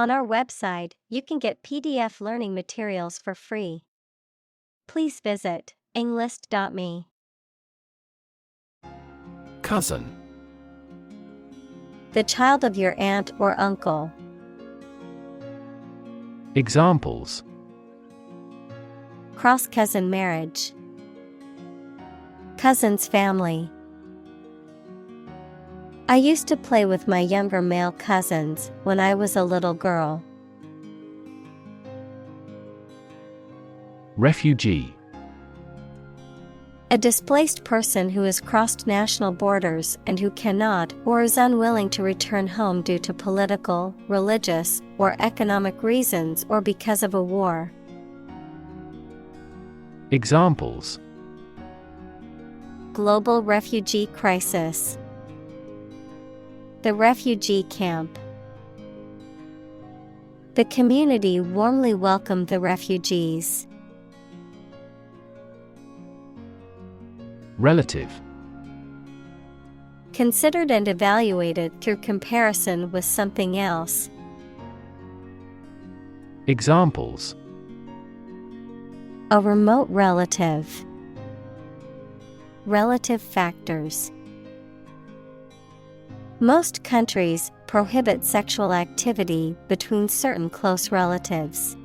On our website, you can get PDF learning materials for free. Please visit englist.me. Cousin. The child of your aunt or uncle. Examples: Cross-cousin marriage. Cousin's family. I used to play with my younger male cousins when I was a little girl. Refugee. A displaced person who has crossed national borders and who cannot or is unwilling to return home due to political, religious, or economic reasons or because of a war. Examples: Global refugee crisis. The refugee camp. The community warmly welcomed the refugees. Relative. Considered and evaluated through comparison with something else. Examples: A remote relative. Relative factors. Most countries prohibit sexual activity between certain close relatives.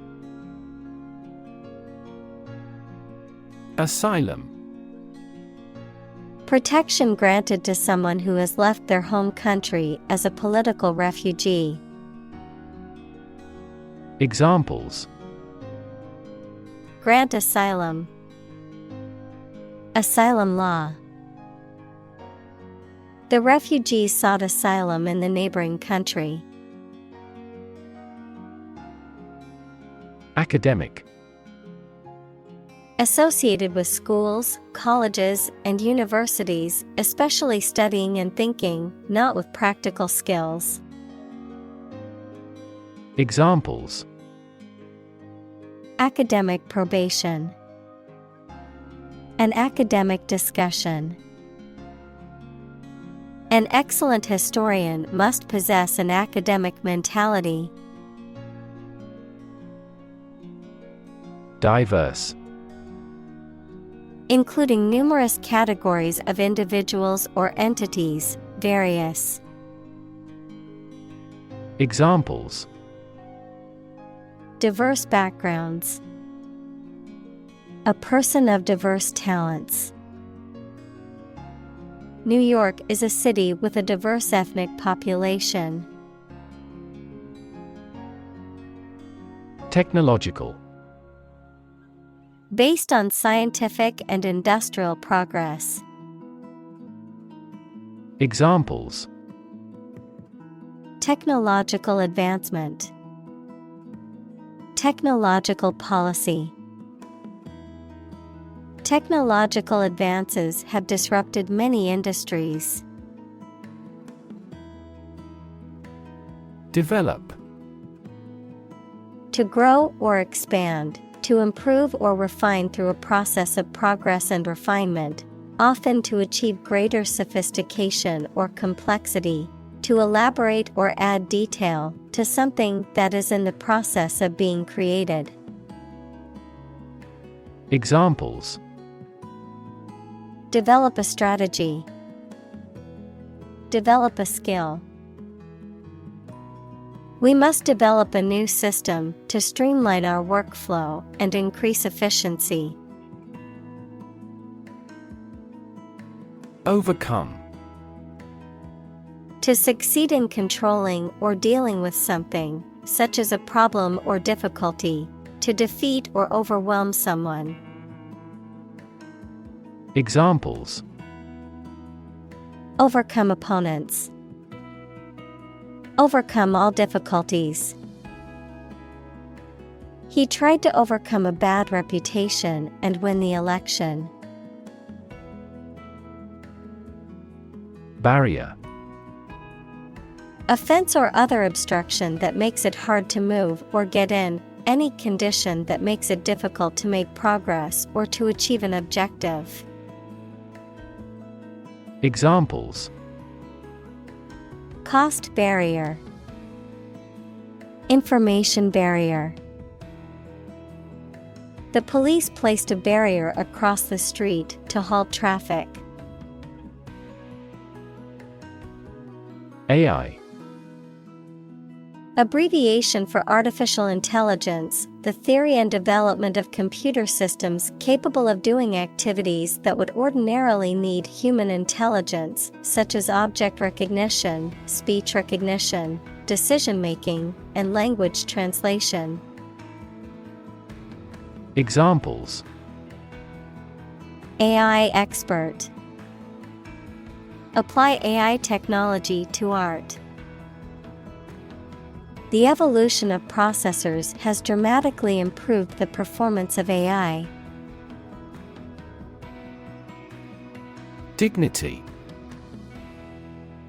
Asylum. Protection granted to someone who has left their home country as a political refugee. Examples: Grant asylum. Asylum law. The refugees sought asylum in the neighboring country. Academic. Associated with schools, colleges, and universities, especially studying and thinking, not with practical skills. Examples: Academic probation. An academic discussion. An excellent historian must possess an academic mentality. Diverse. Including numerous categories of individuals or entities, various. Examples: Diverse backgrounds. A person of diverse talents. New York is a city with a diverse ethnic population. Technological. Based on scientific and industrial progress. Examples: Technological advancement. Technological policy. Technological advances have disrupted many industries. Develop. To grow or expand, to improve or refine through a process of progress and refinement, often to achieve greater sophistication or complexity, to elaborate or add detail to something that is in the process of being created. Examples: Develop a strategy. Develop a skill. We must develop a new system to streamline our workflow and increase efficiency. Overcome. To succeed in controlling or dealing with something, such as a problem or difficulty, to defeat or overwhelm someone. Examples: Overcome opponents. Overcome all difficulties. He tried to overcome a bad reputation and win the election. Barrier. A fence or other obstruction that makes it hard to move or get in, any condition that makes it difficult to make progress or to achieve an objective. Examples: Cost barrier. Information barrier. The police placed a barrier across the street to halt traffic. AI. Abbreviation for artificial intelligence, the theory and development of computer systems capable of doing activities that would ordinarily need human intelligence, such as object recognition, speech recognition, decision-making, and language translation. Examples: AI expert. Apply AI technology to art. The evolution of processors has dramatically improved the performance of AI. Dignity.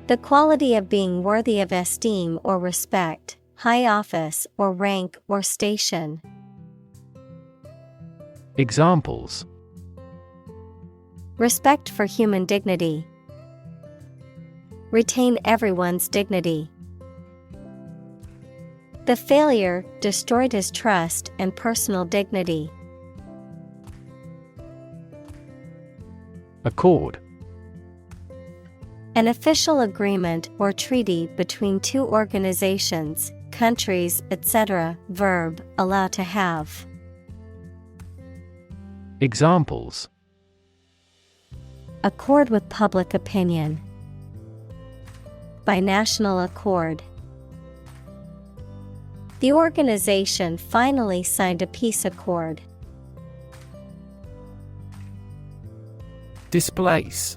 The quality of being worthy of esteem or respect, high office or rank or station. Examples: Respect for human dignity. Retain everyone's dignity. The failure destroyed his trust and personal dignity. Accord. An official agreement or treaty between two organizations, countries, etc. Verb, allow to have. Examples: Accord with public opinion. By national accord. The organization finally signed a peace accord. Displace.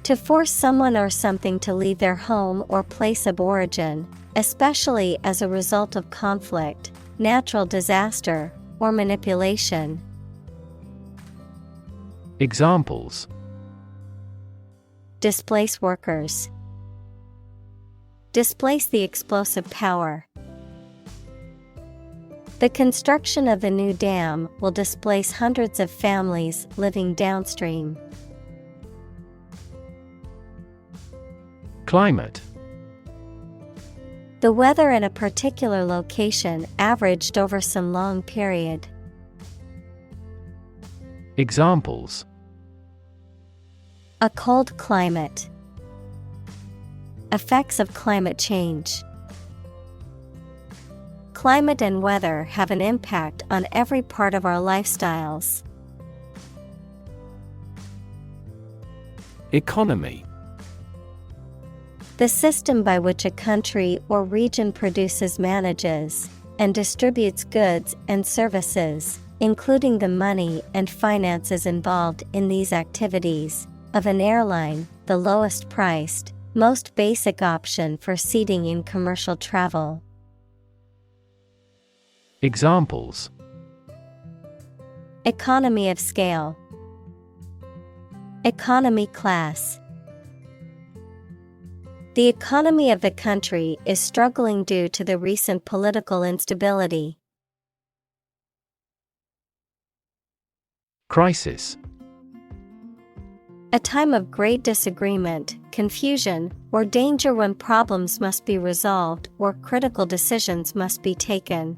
To force someone or something to leave their home or place of origin, especially as a result of conflict, natural disaster, or manipulation. Examples: Displace workers. Displace the explosive power. The construction of the new dam will displace hundreds of families living downstream. Climate. The weather in a particular location averaged over some long period. Examples: A cold climate. Effects of climate change. Climate and weather have an impact on every part of our lifestyles. Economy. The system by which a country or region produces, manages, and distributes goods and services, including the money and finances involved in these activities, of an airline, the lowest priced, most basic option for seating in commercial travel. Examples: Economy of scale. Economy class. The economy of the country is struggling due to the recent political instability. Crisis. A time of great disagreement, confusion, or danger when problems must be resolved or critical decisions must be taken.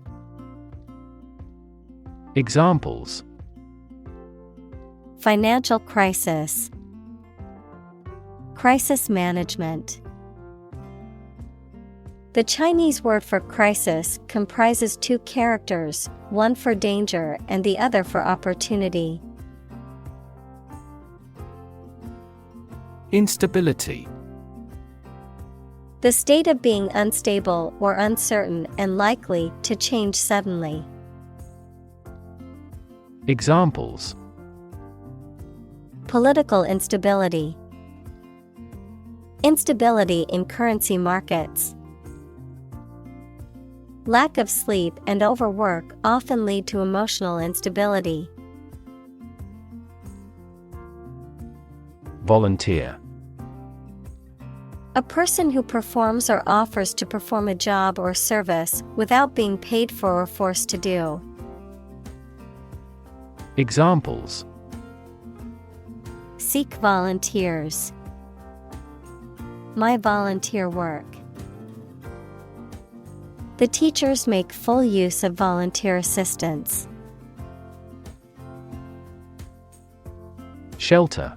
Examples: Financial crisis. Crisis management. The Chinese word for crisis comprises two characters, one for danger and the other for opportunity. Instability. The state of being unstable or uncertain and likely to change suddenly. Examples: Political instability. Instability in currency markets. Lack of sleep and overwork often lead to emotional instability. Volunteer. A person who performs or offers to perform a job or service without being paid for or forced to do. Examples: Seek volunteers. My volunteer work. The teachers make full use of volunteer assistance. Shelter.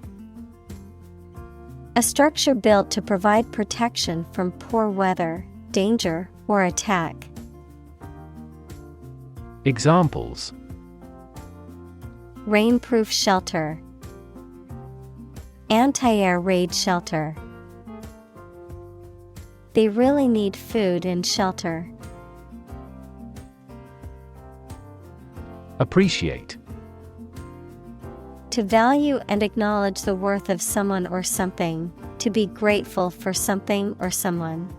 A structure built to provide protection from poor weather, danger, or attack. Examples: Rainproof shelter, anti-air raid shelter. They really need food and shelter. Appreciate. To value and acknowledge the worth of someone or something, to be grateful for something or someone.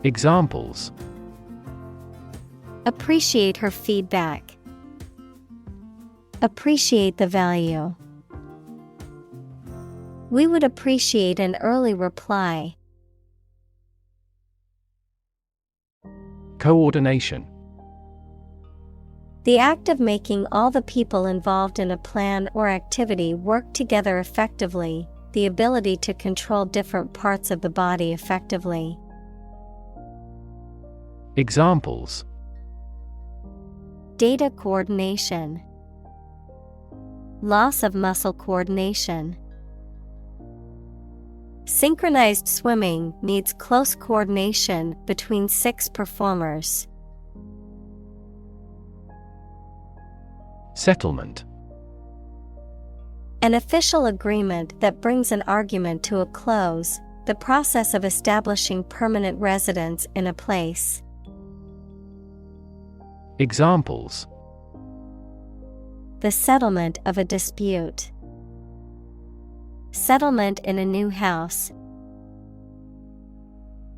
Examples: Appreciate her feedback. Appreciate the value. We would appreciate an early reply. Coordination. The act of making all the people involved in a plan or activity work together effectively, the ability to control different parts of the body effectively. Examples: Data coordination. Loss of muscle coordination. Synchronized swimming needs close coordination between 6 performers. Settlement. An official agreement that brings an argument to a close, the process of establishing permanent residence in a place. Examples: The settlement of a dispute. Settlement in a new house.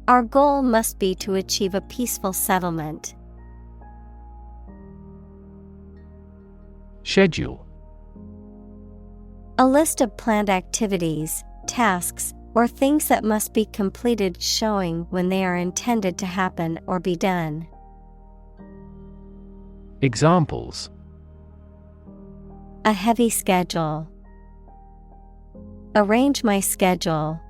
Our goal must be to achieve a peaceful settlement. Schedule. A list of planned activities, tasks, or things that must be completed showing when they are intended to happen or be done. Examples: A heavy schedule. Arrange my schedule.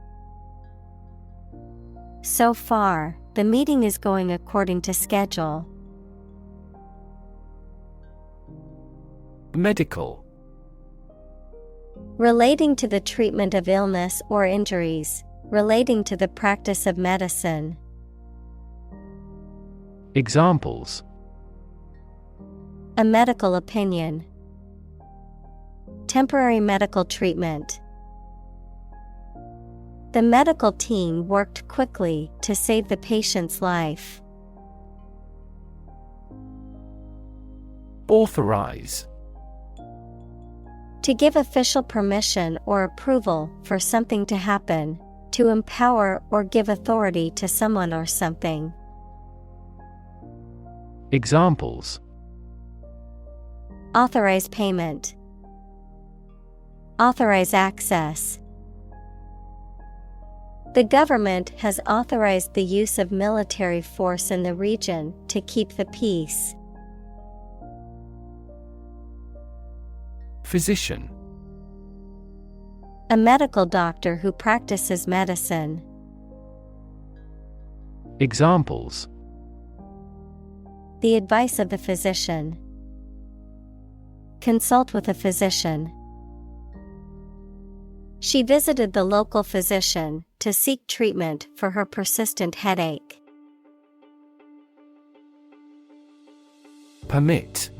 So far, the meeting is going according to schedule. Medical. Relating to the treatment of illness or injuries, relating to the practice of medicine. Examples: A medical opinion. Temporary medical treatment. The medical team worked quickly to save the patient's life. Authorize. To give official permission or approval for something to happen, to empower or give authority to someone or something. Examples: Authorize payment. Authorize access. The government has authorized the use of military force in the region to keep the peace. Physician. A medical doctor who practices medicine. Examples: The advice of the physician. Consult with a physician. She visited the local physician to seek treatment for her persistent headache. Permit.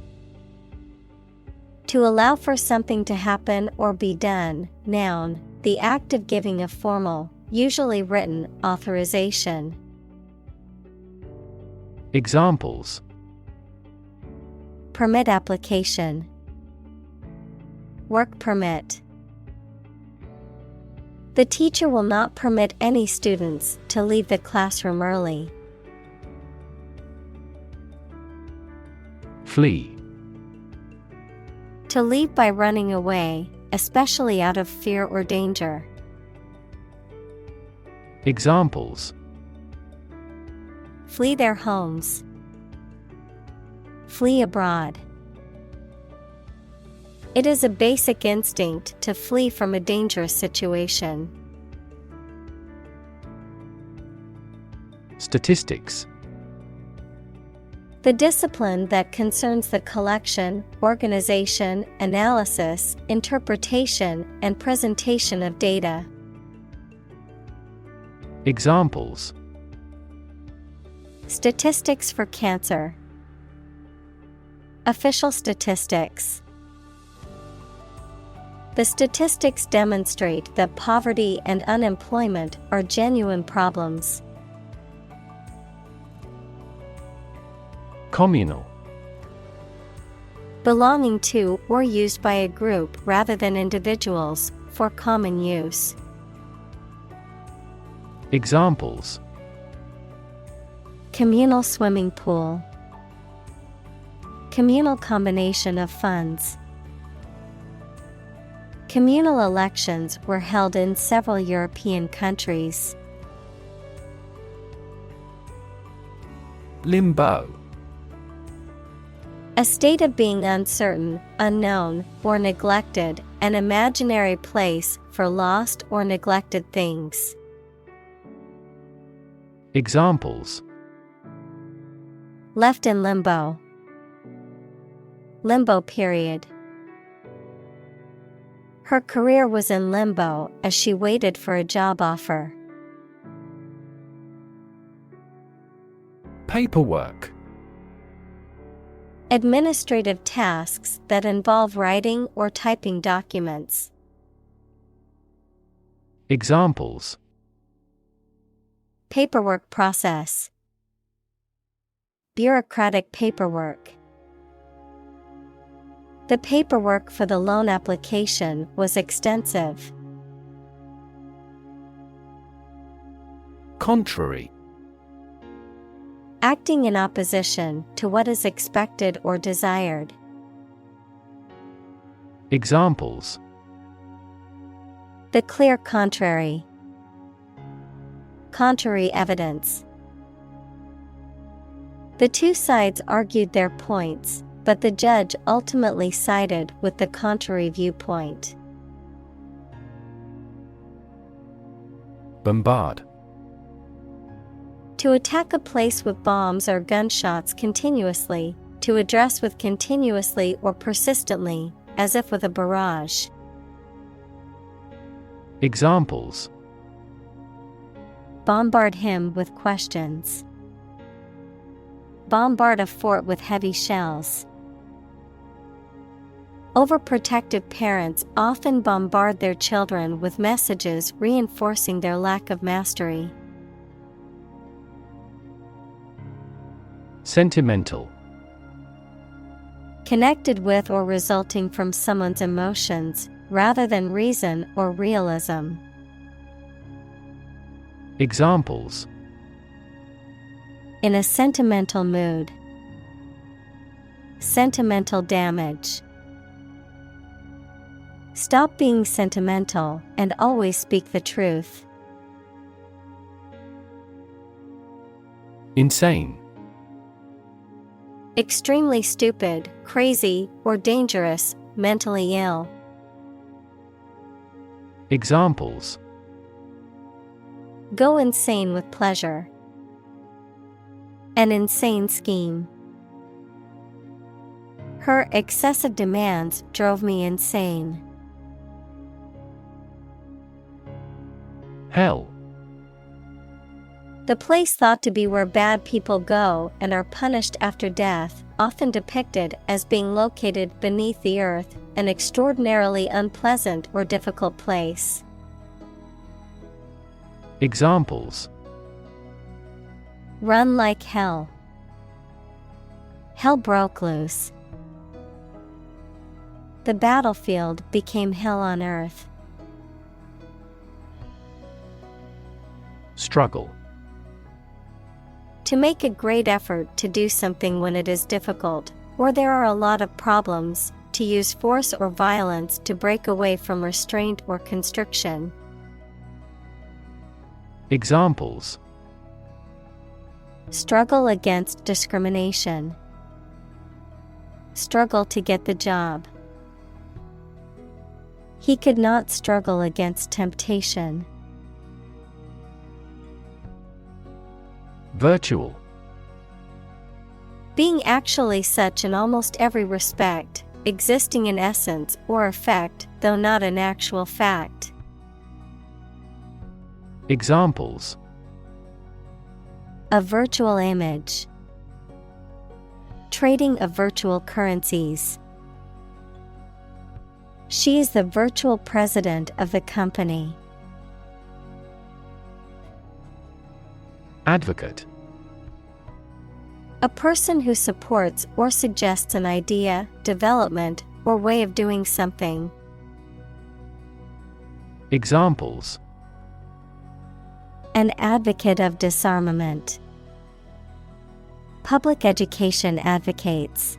To allow for something to happen or be done, noun, the act of giving a formal, usually written, authorization. Examples: Permit application. Work permit. The teacher will not permit any students to leave the classroom early. Flee. To leave by running away, especially out of fear or danger. Examples: Flee their homes. Flee abroad. It is a basic instinct to flee from a dangerous situation. Statistics. The discipline that concerns the collection, organization, analysis, interpretation, and presentation of data. Examples: Statistics for cancer. Official statistics. The statistics demonstrate that poverty and unemployment are genuine problems. Communal. Belonging to or used by a group rather than individuals, for common use. Examples: Communal swimming pool. Communal combination of funds. Communal elections were held in several European countries. Limbo. A state of being uncertain, unknown, or neglected, an imaginary place for lost or neglected things. Examples: Left in limbo. Limbo period. Her career was in limbo as she waited for a job offer. Paperwork. Administrative tasks that involve writing or typing documents. Examples: Paperwork process. Bureaucratic paperwork. The paperwork for the loan application was extensive. Contrary. Acting in opposition to what is expected or desired. Examples: The clear contrary. Contrary evidence. The two sides argued their points, but the judge ultimately sided with the contrary viewpoint. Bombard. To attack a place with bombs or gunshots continuously, to address with continuously or persistently, as if with a barrage. Examples: Bombard him with questions. Bombard a fort with heavy shells. Overprotective parents often bombard their children with messages reinforcing their lack of mastery. Sentimental. Connected with or resulting from someone's emotions, rather than reason or realism. Examples: In a sentimental mood. Sentimental damage. Stop being sentimental and always speak the truth. Insane. Extremely stupid, crazy, or dangerous, mentally ill. Examples: Go insane with pleasure. An insane scheme. Her excessive demands drove me insane. Hell. The place thought to be where bad people go and are punished after death, often depicted as being located beneath the earth, an extraordinarily unpleasant or difficult place. Examples: Run like hell. Hell broke loose. The battlefield became hell on earth. Struggle. To make a great effort to do something when it is difficult, or there are a lot of problems, to use force or violence to break away from restraint or constriction. Examples: Struggle against discrimination. Struggle to get the job. He could not struggle against temptation. Virtual. Being actually such in almost every respect, existing in essence or effect, though not an actual fact. Examples: A virtual image. Trading of virtual currencies. She is the virtual president of the company. Advocate. A person who supports or suggests an idea, development, or way of doing something. Examples: An advocate of disarmament. Public education advocates.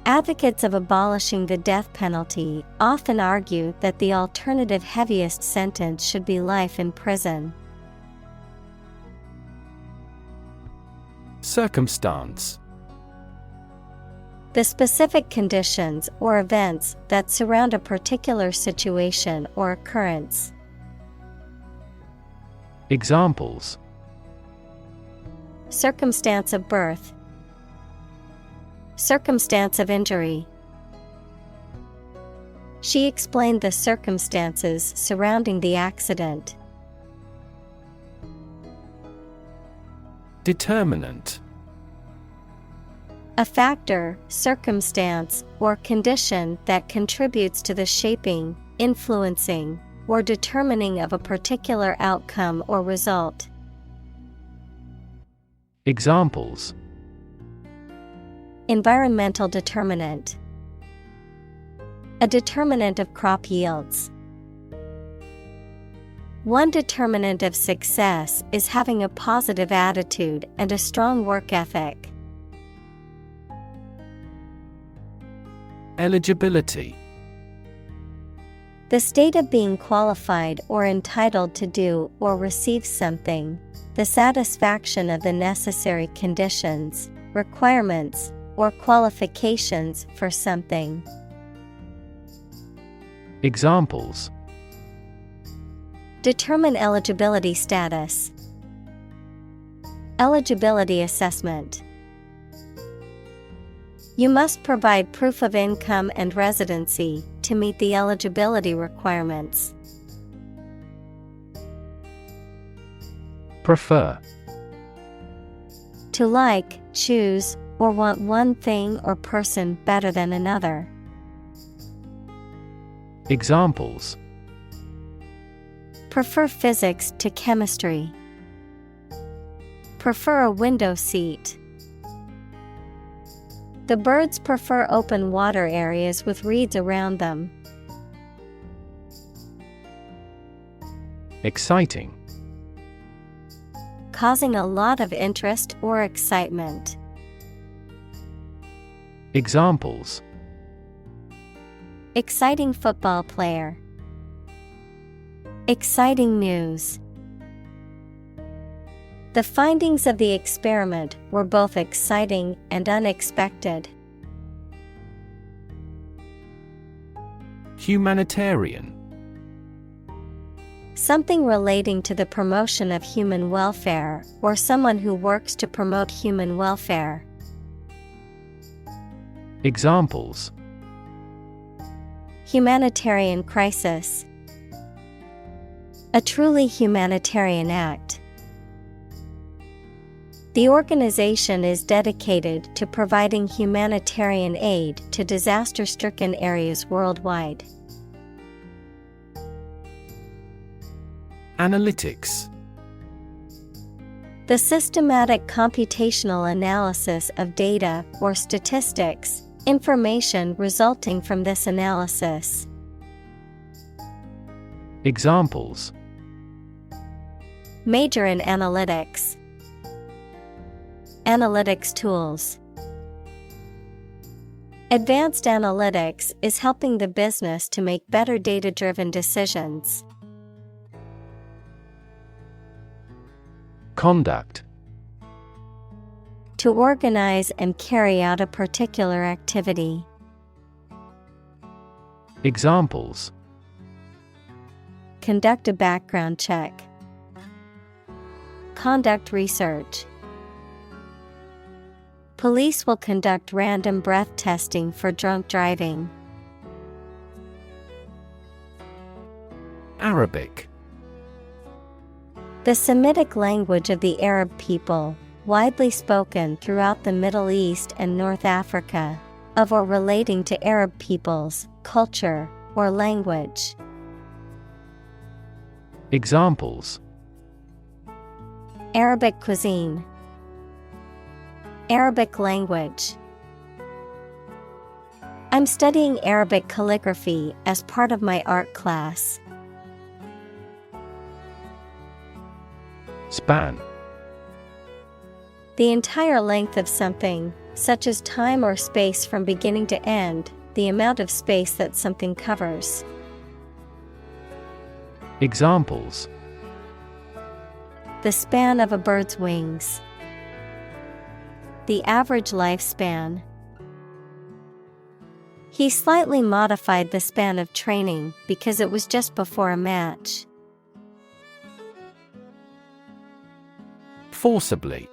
Advocates of abolishing the death penalty often argue that the alternative heaviest sentence should be life in prison. Circumstance. The specific conditions or events that surround a particular situation or occurrence. Examples: Circumstance of birth. Circumstance of injury. She explained the circumstances surrounding the accident. Determinant. A factor, circumstance, or condition that contributes to the shaping, influencing, or determining of a particular outcome or result. Examples: Environmental determinant. A determinant of crop yields. One determinant of success is having a positive attitude and a strong work ethic. Eligibility. The state of being qualified or entitled to do or receive something, the satisfaction of the necessary conditions, requirements, or qualifications for something. Examples: Determine eligibility status. Eligibility assessment. You must provide proof of income and residency to meet the eligibility requirements. Prefer. To like, choose, or want one thing or person better than another. Examples: Prefer physics to chemistry. Prefer a window seat. The birds prefer open water areas with reeds around them. Exciting. Causing a lot of interest or excitement. Examples: Exciting football player. Exciting news. The findings of the experiment were both exciting and unexpected. Humanitarian. Something relating to the promotion of human welfare, or someone who works to promote human welfare. Examples: Humanitarian crisis. A truly humanitarian act. The organization is dedicated to providing humanitarian aid to disaster-stricken areas worldwide. Analytics. The systematic computational analysis of data or statistics, information resulting from this analysis. Examples: Major in analytics. Analytics tools. Advanced analytics is helping the business to make better data-driven decisions. Conduct. To organize and carry out a particular activity. Examples: Conduct a background check. conduct research. Police will conduct random breath testing for drunk driving. Arabic. The Semitic language of the Arab people, widely spoken throughout the Middle East and North Africa, of or relating to Arab peoples, culture, or language. Examples: Arabic cuisine, Arabic language. I'm studying Arabic calligraphy as part of my art class. Span. The entire length of something, such as time or space from beginning to end, the amount of space that something covers. Examples: The span of a bird's wings. The average lifespan. He slightly modified the span of training because it was just before a match. Forcibly.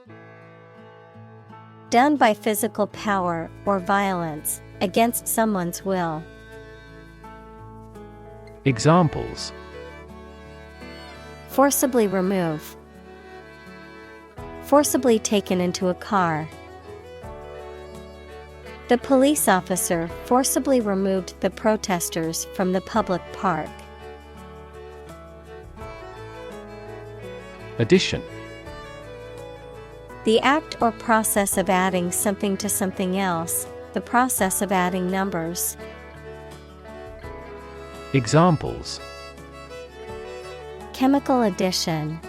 Done by physical power or violence, against someone's will. Examples: Forcibly remove. Forcibly taken into a car. The police officer forcibly removed the protesters from the public park. Addition. The act or process of adding something to something else, the process of adding numbers. Examples: Chemical addition.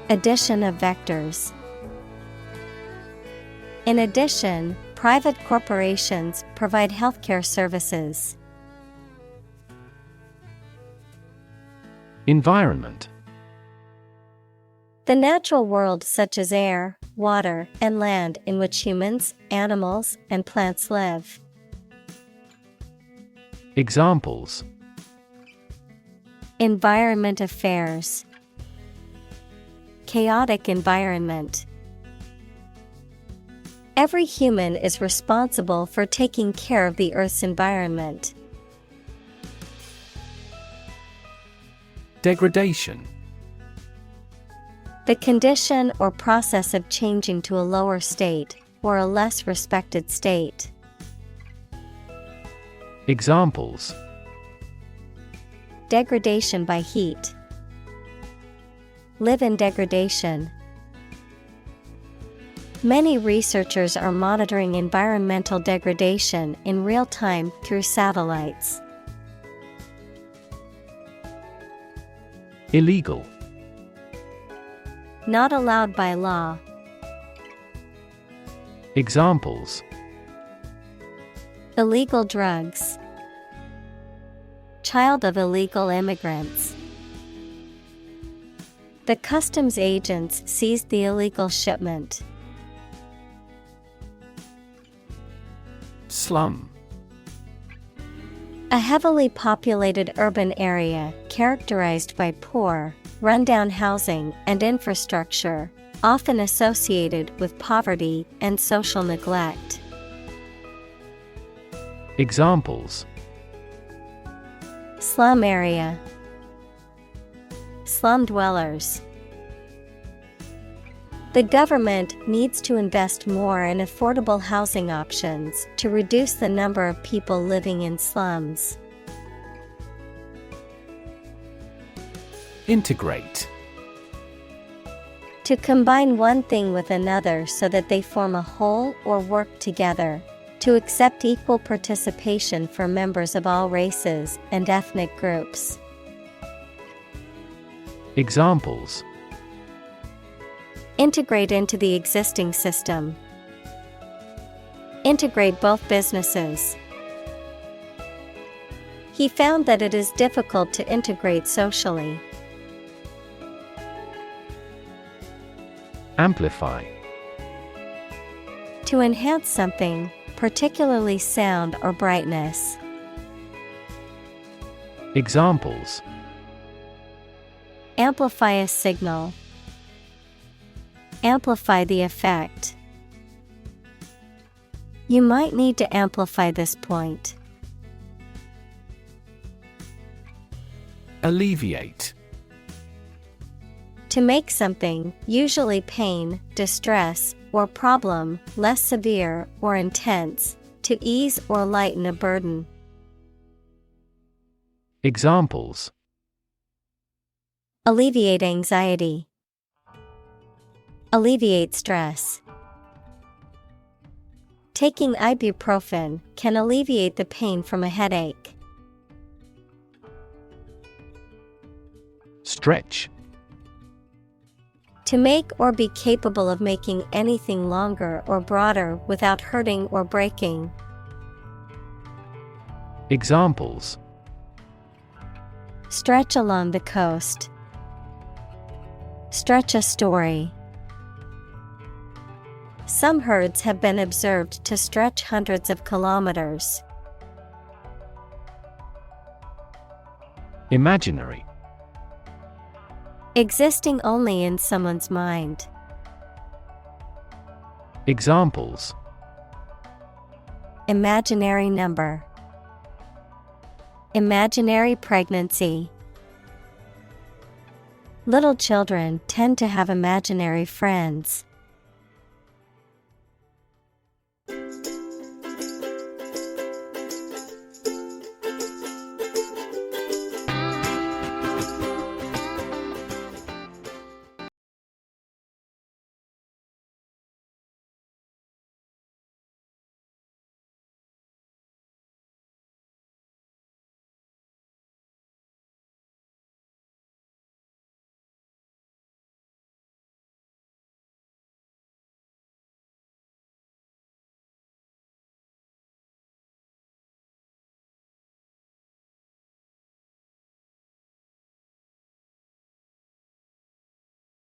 Addition of vectors. In addition, private corporations provide healthcare services. Environment. The natural world such as air, water, and land in which humans, animals, and plants live. Examples: Environment affairs. Chaotic environment. Every human is responsible for taking care of the Earth's environment. Degradation. The condition or process of changing to a lower state, or a less respected state. Examples: Degradation by heat. Live in degradation. Many researchers are monitoring environmental degradation in real time through satellites. Illegal. Not allowed by law. Examples: Illegal drugs. Child of illegal immigrants. The customs agents seized the illegal shipment. Slum. A heavily populated urban area characterized by poor, rundown housing and infrastructure, often associated with poverty and social neglect. Examples: Slum area. Slum dwellers. The government needs to invest more in affordable housing options to reduce the number of people living in slums. Integrate. To combine one thing with another so that they form a whole or work together. To accept equal participation for members of all races and ethnic groups. Examples: Integrate into the existing system. Integrate both businesses. He found that it is difficult to integrate socially. Amplify. To enhance something, particularly sound or brightness. Examples: Amplify a signal. Amplify the effect. You might need to amplify this point. Alleviate. To make something, usually pain, distress, or problem, less severe or intense, to ease or lighten a burden. Examples: Alleviate anxiety. Alleviate stress. Taking ibuprofen can alleviate the pain from a headache. Stretch. To make or be capable of making anything longer or broader without hurting or breaking. Examples: Stretch along the coast. Stretch a story. Some herds have been observed to stretch hundreds of kilometers. Imaginary. Existing only in someone's mind. Examples: Imaginary number. Imaginary pregnancy. Little children tend to have imaginary friends.